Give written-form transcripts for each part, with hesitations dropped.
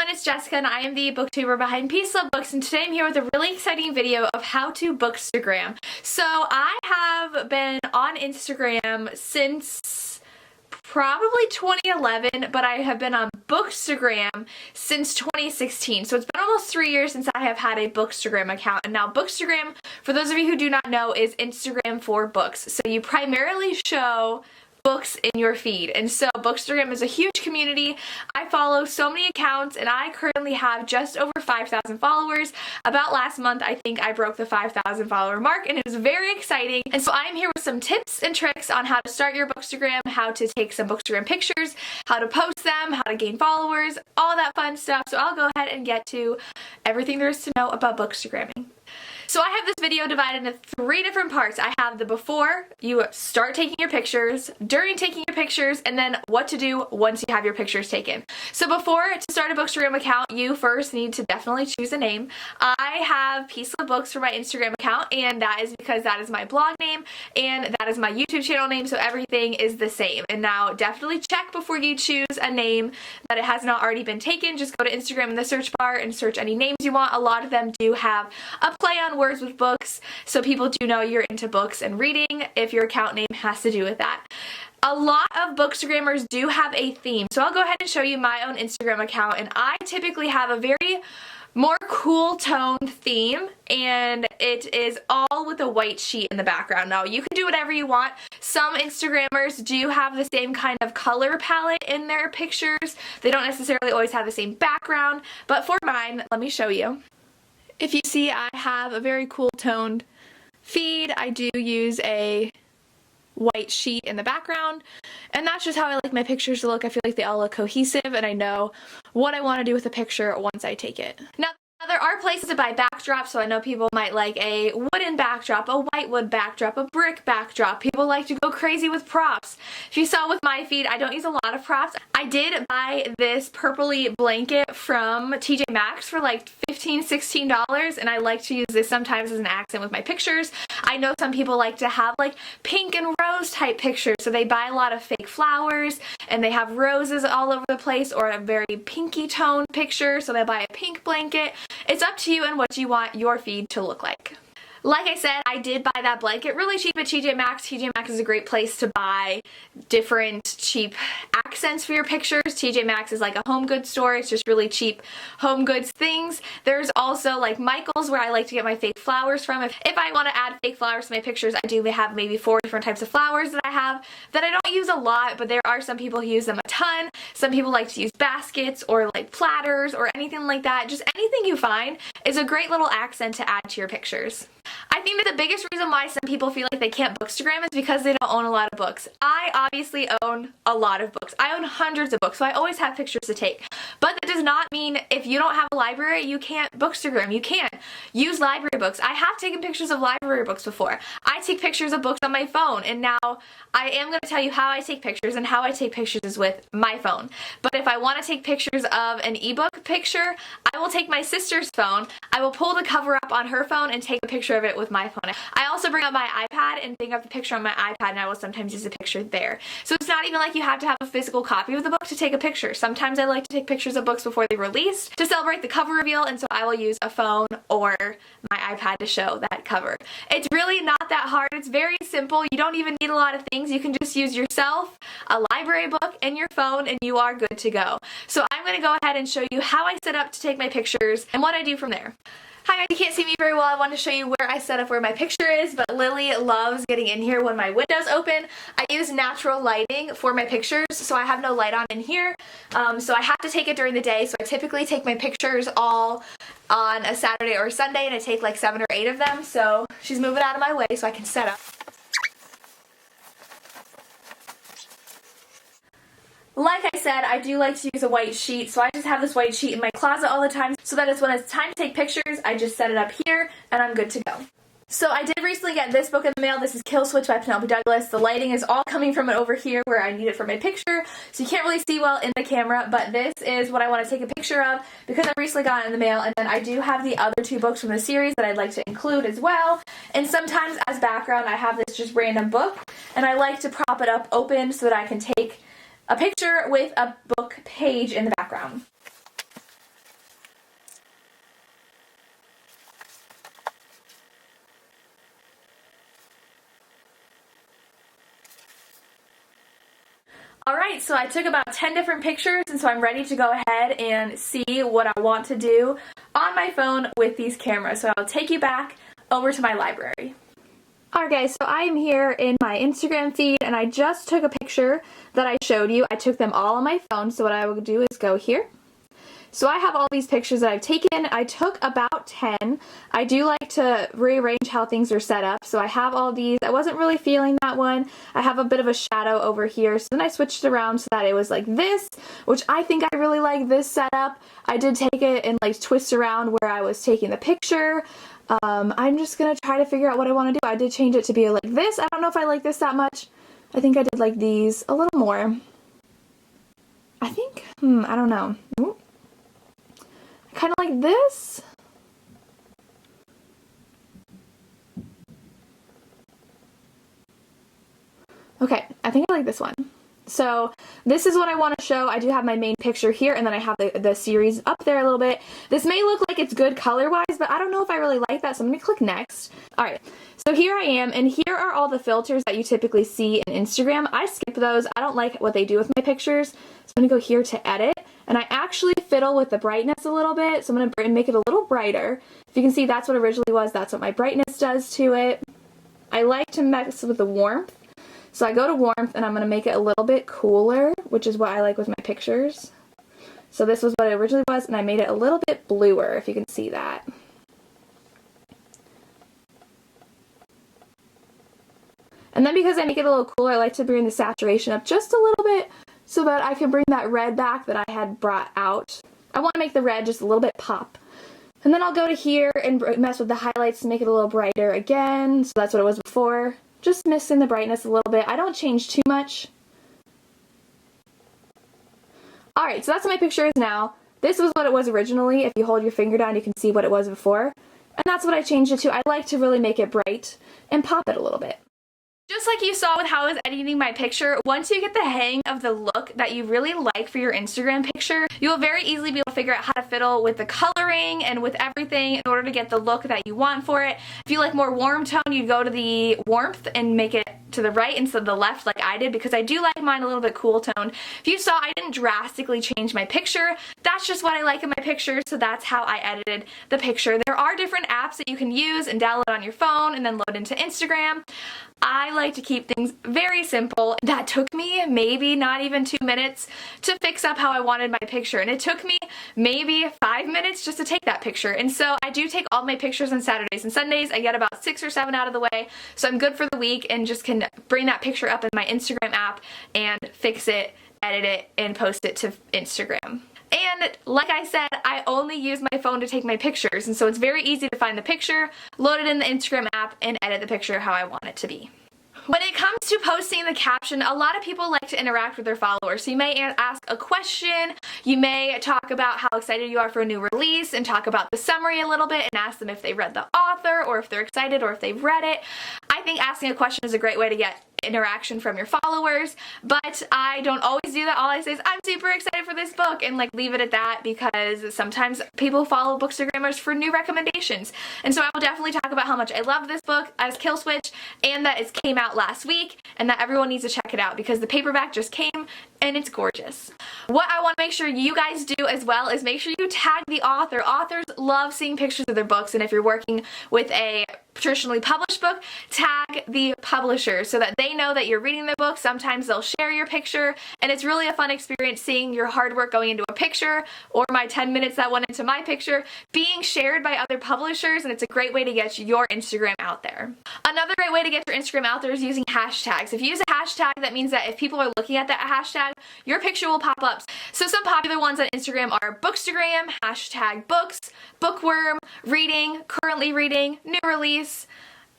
everyone, it's Jessica and I am the booktuber behind Peace Love Books, and today I'm here with a really exciting video of how to Bookstagram. So I have been on Instagram since probably 2011, but I have been on Bookstagram since 2016. So it's been almost 3 years since I have had a Bookstagram account. And now Bookstagram, for those of you who do not know, is Instagram for books. So you primarily show books in your feed, and so Bookstagram is a huge community. I follow so many accounts and I currently have just over 5,000 followers. About last month I think I broke the 5,000 follower mark, and it was very exciting. And so I'm here with some tips and tricks on how to start your Bookstagram, how to take some Bookstagram pictures, how to post them, how to gain followers, all that fun stuff. So I'll go ahead and get to everything there is to know about Bookstagramming. So I have this video divided into 3 different parts. I have the before you start taking your pictures, during taking your pictures, and then what to do once you have your pictures taken. So before, to start a Bookstagram account, you first need to definitely choose a name. I have Peace Love Books for my Instagram account, and that is because that is my blog name and that is my YouTube channel name, so everything is the same. And now definitely check before you choose a name that it has not already been taken. Just go to Instagram in the search bar and search any names you want. A lot of them do have a play on words with books, so people do know you're into books and reading if your account name has to do with that. A lot of Bookstagrammers do have a theme, so I'll go ahead and show you my own Instagram account, and I typically have a very more cool toned theme, and it is all with a white sheet in the background. Now you can do whatever you want. Some Instagrammers do have the same kind of color palette in their pictures. They don't necessarily always have the same background, but for mine, let me show you. If you see, I have a very cool toned feed. I do use a white sheet in the background, and that's just how I like my pictures to look. I feel like they all look cohesive, and I know what I want to do with the picture once I take it. Now, there are places to buy backdrops, so I know people might like a wooden backdrop, a whitewood backdrop, a brick backdrop. People like to go crazy with props. If you saw with my feed, I don't use a lot of props. I did buy this purpley blanket from TJ Maxx for like $15, $16, and I like to use this sometimes as an accent with my pictures. I know some people like to have like pink and rose type pictures, so they buy a lot of fake flowers and they have roses all over the place, or a very pinky toned picture, so they buy a pink blanket. It's up to you and what you want your feed to look like. Like I said, I did buy that blanket really cheap at TJ Maxx. TJ Maxx is a great place to buy different cheap accents for your pictures. TJ Maxx is like a home goods store. It's just really cheap home goods things. There's also like Michael's, where I like to get my fake flowers from. If I want to add fake flowers to my pictures, I do have maybe 4 different types of flowers that I have that I don't use a lot, but there are some people who use them a ton. Some people like to use baskets or like platters or anything like that. Just anything you find is a great little accent to add to your pictures. I think that the biggest reason why some people feel like they can't Bookstagram is because they don't own a lot of books. I obviously own a lot of books. I own hundreds of books, so I always have pictures to take. But that does not mean if you don't have a library, you can't Bookstagram. You can't use library books. I have taken pictures of library books before. I take pictures of books on my phone, and now I am going to tell you how I take pictures, and how I take pictures is with my phone. But if I want to take pictures of an ebook picture, I will take my sister's phone. I will pull the cover up on her phone and take a picture of it with my phone. I also bring up my iPad and bring up the picture on my iPad, and I will sometimes use a picture there. So it's not even like you have to have a physical copy of the book to take a picture. Sometimes I like to take pictures of books before they release to celebrate the cover reveal, and so I will use a phone or my iPad to show that cover. It's really not that hard. It's very simple. You don't even need a lot of things. You can just use yourself, a library book, and your phone, and you are good to go. So I'm going to go ahead and show you how I set up to take my pictures and what I do from there. Hi guys, you can't see me very well. I want to show you where I set up where my picture is, but Lily loves getting in here when my window's open. I use natural lighting for my pictures, so I have no light on in here. So I have to take it during the day, so I typically take my pictures all on a Saturday or Sunday, and I take like 7 or 8 of them. So she's moving out of my way so I can set up. Like I said, I do like to use a white sheet, so I just have this white sheet in my closet all the time, so that when it's time to take pictures, I just set it up here, and I'm good to go. So I did recently get this book in the mail. This is Kill Switch by Penelope Douglas. The lighting is all coming from it over here where I need it for my picture, so you can't really see well in the camera, but this is what I want to take a picture of because I recently got it in the mail, and then I do have the other 2 books from the series that I'd like to include as well. And sometimes as background, I have this just random book, and I like to prop it up open so that I can take a picture with a book page in the background. Alright, so I took about 10 different pictures, and so I'm ready to go ahead and see what I want to do on my phone with these cameras. So I'll take you back over to my library. Alright guys, so I am here in my Instagram feed, and I just took a picture that I showed you. I took them all on my phone, so what I will do is go here. So I have all these pictures that I've taken. I took about 10. I do like to rearrange how things are set up. So I have all these. I wasn't really feeling that one. I have a bit of a shadow over here. So then I switched around so that it was like this, which I think I really like this setup. I did take it and like twist around where I was taking the picture. I'm just going to try to figure out what I want to do. I did change it to be like this. I don't know if I like this that much. I think I did like these a little more. I think, I don't know. Ooh. Kind of like this. Okay, I think I like this one. So this is what I want to show. I do have my main picture here, and then I have the series up there a little bit. This may look like it's good color-wise, but I don't know if I really like that, so I'm going to click next. Alright, so here I am, and here are all the filters that you typically see in Instagram. I skip those. I don't like what they do with my pictures, so I'm going to go here to edit, and I actually fiddle with the brightness a little bit, so I'm going to make it a little brighter. If you can see, that's what it originally was. That's what my brightness does to it. I like to mess with the warmth. So I go to warmth, and I'm going to make it a little bit cooler, which is what I like with my pictures. So this was what it originally was, and I made it a little bit bluer, if you can see that. And then because I make it a little cooler, I like to bring the saturation up just a little bit so that I can bring that red back that I had brought out. I want to make the red just a little bit pop. And then I'll go to here and mess with the highlights to make it a little brighter again. So that's what it was before. Just missing the brightness a little bit. I don't change too much. Alright, so that's what my picture is now. This was what it was originally. If you hold your finger down, you can see what it was before. And that's what I changed it to. I like to really make it bright and pop it a little bit. Just like you saw with how I was editing my picture, once you get the hang of the look that you really like for your Instagram picture, you will very easily be able to figure out how to fiddle with the coloring and with everything in order to get the look that you want for it. If you like more warm tone, you go to the warmth and make it to the right instead of the left like I did, because I do like mine a little bit cool toned. If you saw, I didn't drastically change my picture. That's just what I like in my picture, so that's how I edited the picture. There are different apps that you can use and download on your phone and then load into Instagram. I like to keep things very simple. That took me maybe not even 2 minutes to fix up how I wanted my picture, and it took me maybe 5 minutes just to take that picture. And so I do take all my pictures on Saturdays and Sundays. I get about 6 or 7 out of the way, so I'm good for the week and just can bring that picture up in my Instagram app and fix it, edit it, and post it to Instagram. And like I said, I only use my phone to take my pictures, and so it's very easy to find the picture, load it in the Instagram app, and edit the picture how I want it to be. When it comes to posting the caption, a lot of people like to interact with their followers. So you may ask a question, you may talk about how excited you are for a new release and talk about the summary a little bit and ask them if they read the author or if they're excited or if they've read it. I think asking a question is a great way to get interaction from your followers, but I don't always do that. All I say is I'm super excited for this book and like leave it at that, because sometimes people follow Bookstagrammers for new recommendations. And so I will definitely talk about how much I love this book as Kill Switch and that it came out last week and that everyone needs to check it out because the paperback just came and it's gorgeous. What I want to make sure you guys do as well is make sure you tag the author. Authors love seeing pictures of their books, and if you're working with a traditionally published book, tag the publisher so that they know that you're reading their book. Sometimes they'll share your picture, and it's really a fun experience seeing your hard work going into a picture, or my 10 minutes that went into my picture being shared by other publishers, and it's a great way to get your Instagram out there. Another great way to get your Instagram out there is using hashtags. If you use a hashtag, that means that if people are looking at that hashtag, your picture will pop up. So some popular ones on Instagram are Bookstagram, hashtag books, bookworm, reading, currently reading, new release,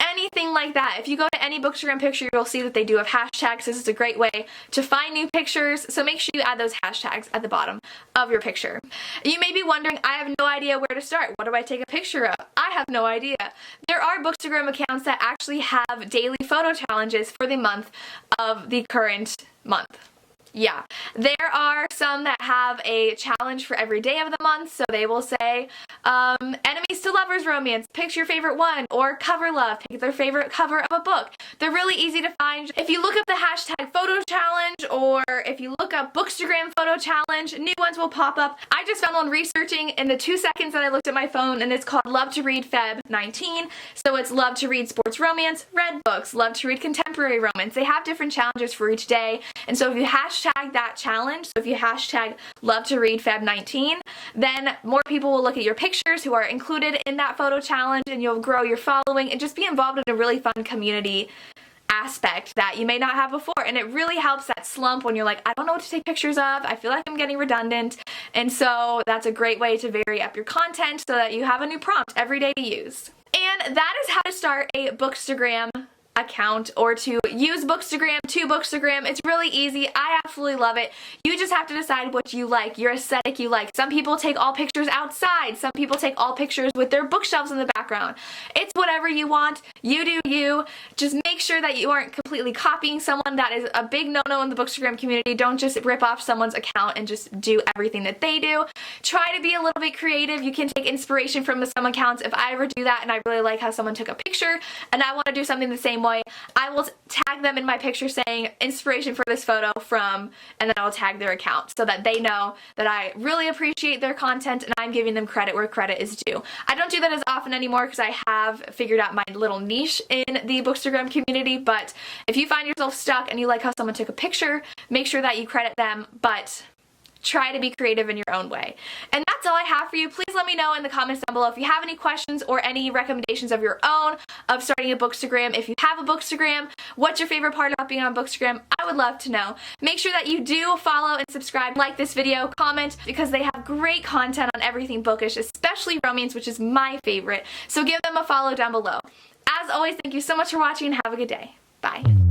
anything like that. If you go to any Bookstagram picture, you'll see that they do have hashtags. This is a great way to find new pictures, so make sure you add those hashtags at the bottom of your picture. You may be wondering, I have no idea where to start. What do I take a picture of? I have no idea. There are Bookstagram accounts that actually have daily photo challenges for the month of the current month. Yeah, there are some that have a challenge for every day of the month, so they will say, enemies to lovers romance, pick your favorite one, or cover love, pick their favorite cover of a book. They're really easy to find. If you look up the hashtag photo challenge, or if you look up Bookstagram photo challenge, new ones will pop up. I just found one researching in the 2 seconds that I looked at my phone, and it's called Love to Read Feb 19. So it's love to read sports romance, read books, love to read contemporary romance. They have different challenges for each day, and so if you hashtag that challenge, so if you hashtag Love to Read Feb 19, then more people will look at your pictures who are included in that photo challenge, and you'll grow your following and just be involved in a really fun community aspect that you may not have before. And it really helps that slump when you're like, I don't know what to take pictures of, I feel like I'm getting redundant. And so that's a great way to vary up your content so that you have a new prompt every day to use. And that is how to start a Bookstagram account, or to use Bookstagram to Bookstagram. It's really easy. I absolutely love it. You just have to decide what you like, your aesthetic you like. Some people take all pictures outside. Some people take all pictures with their bookshelves in the background. It's whatever you want. You do you. Just make sure that you aren't completely copying someone. That is a big no-no in the Bookstagram community. Don't just rip off someone's account and just do everything that they do. Try to be a little bit creative. You can take inspiration from some accounts. If I ever do that and I really like how someone took a picture and I want to do something the same way, I will tag them in my picture saying inspiration for this photo from, and then I'll tag their account so that they know that I really appreciate their content and I'm giving them credit where credit is due. I don't do that as often anymore because I have figured out my little niche in the Bookstagram community, but if you find yourself stuck and you like how someone took a picture, make sure that you credit them, but try to be creative in your own way. And that's all I have for you. Please let me know in the comments down below if you have any questions or any recommendations of your own of starting a Bookstagram. If you have a Bookstagram, what's your favorite part about being on Bookstagram? I would love to know. Make sure that you do follow and subscribe, like this video, comment, because they have great content on everything bookish, especially romance, which is my favorite. So give them a follow down below. As always, thank you so much for watching and have a good day. Bye.